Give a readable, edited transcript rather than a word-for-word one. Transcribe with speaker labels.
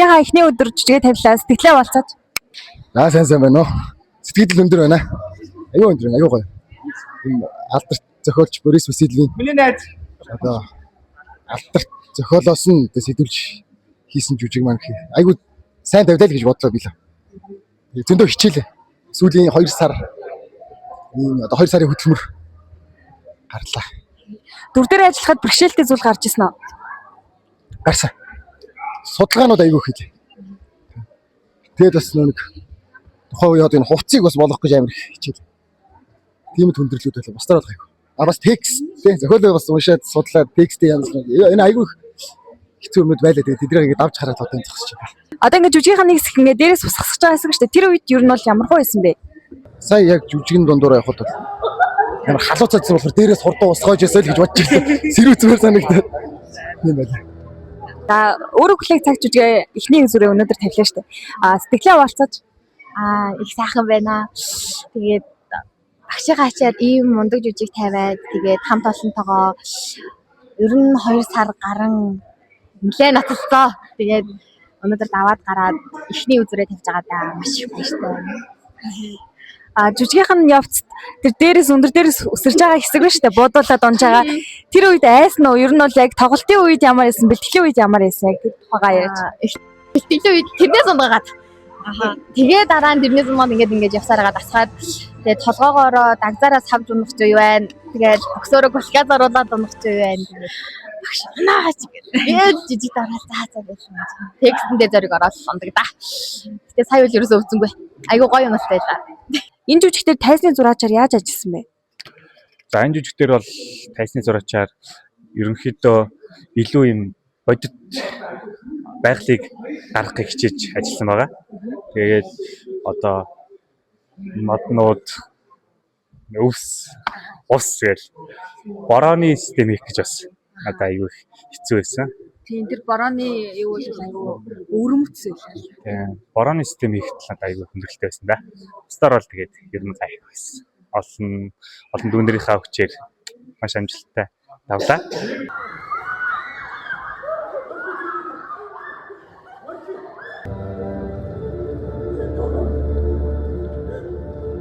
Speaker 1: Жижигийнхаа эхний өдөр жижигээ тавилаа. Сэтгэлээ болцооч.
Speaker 2: Сайн байна уу? Сэтгэл өндөр байна. Аюу өндөр, аюу гоё. Энэ алдарт зохиолч Борис Васильевийн миний найз одоо алдарт зохиолоос нь сэдвүүлж хийсэн жүжиг маань айгуу сайн тавилаа л гэж бодлоо би л. Зөндөө хичээлээ. Сүүлийн 2 сар энэ одоо 2 сарын хөтөлмөр гарлаа.
Speaker 1: Дүр дээр ажиллахад бэрхшээлтэй зүйл гарч ирсэн үү?
Speaker 2: Гарсан. Судалгаанууд айгуу их хэлээ. Тэгээд бас нэг тухайн үеийн энэ хувцсыг бас болох гэж амар хичээл. Тийм хүндрэлүүд байлаа. Бас дараад гайгүй. Бас текст тий зохиолоо бас уншаад судлаад текстээ янз бүр. Энэ айгуу хэцүү юмуд байлаа. Тэгээд тэднийг давж хараад одоо энэ зогсож байна.
Speaker 1: Одоо ингээд жүжигийнхаа нэг хэсэг ингээд дээрээс усгасч байгаа хэсэг шүү дээ. Тэр үед ер нь бол ямар хөө байсан бэ?
Speaker 2: Сая яг жүжигэн дундуур явахад бол ямар халууцаадсан болохоор дээрээс хурдан усгоож ясаа л гэж бодож ирсэн. Сэрүү зүгээр санагдаад. Тийм байлаа.
Speaker 1: За өөрөө хүлээх цаг жүжигээ эхний зүрээ өнөөдөр тавилаа шүү дээ. Сэтгэлээ болцооч.
Speaker 3: Их сайхан байна. Тэгээд багшигаа ачаад ийм мундаг жүжиг тавиад тэгээд хамт олонтойгоо ер нь 2 сар гарan нэлээд наталцаа. Тэгээд өнөөдөр даваад гараад эхний үзүүрээ тавьж байгаадаа маш их баяртай.
Speaker 1: Жүжигийнх нь явцад тэр дээрээс өндөр дээрээс өсөрж байгаа хэсэг байна шүү дээ. Буудуулаад онж байгаа. Тэр үед айсан уу? Ер нь бол яг тоглолтын үед ямар байсан, бэлтгэлийн үед ямар байсан яг тэр тухайгаа яаж.
Speaker 3: Бэлтгэлийн үед тэрнээс унгаад. Тэгээ дараа нь тэрнээс унгаад ингээд явсараа дасгаад тэгээ толгоогоороо дагзаараас хавж унах ч юу байна. Тэгээд боксороо гулгаж оруулаад унах ч юу байна. Багш наач гээд жижиг дараад цаа гэсэн. Текстэн дээр зориг ороод ондог да. Гэтэ сая үл ерөөсөө өвзөнгөө. Айгуу гоё юм байлаа.
Speaker 1: Энэ жүжигтэр тайсны зураачаар яаж ажилласан бэ?
Speaker 4: За энэ жүжигтэр бол тайсны зураачаар ерөнхийдөө илүү юм бодит байгалыг гаргахыг хичээж ажилласан байгаа. Тэгээд одоо моднууд өвс ус гэл борооны систем хийх гэж бас надад аюу хэцүү байсан.
Speaker 1: Тийм тэр борооны юу бол аюу өвөрмөц байлаа.
Speaker 4: Тийм борооны систем хийхэд надад аюу хүндрэлтэй байсан да. Бусдаар бол тэгээд ер нь гайх байсан. Олон дүүнэрийнхаа хүчээр маш амжилттай давлаа.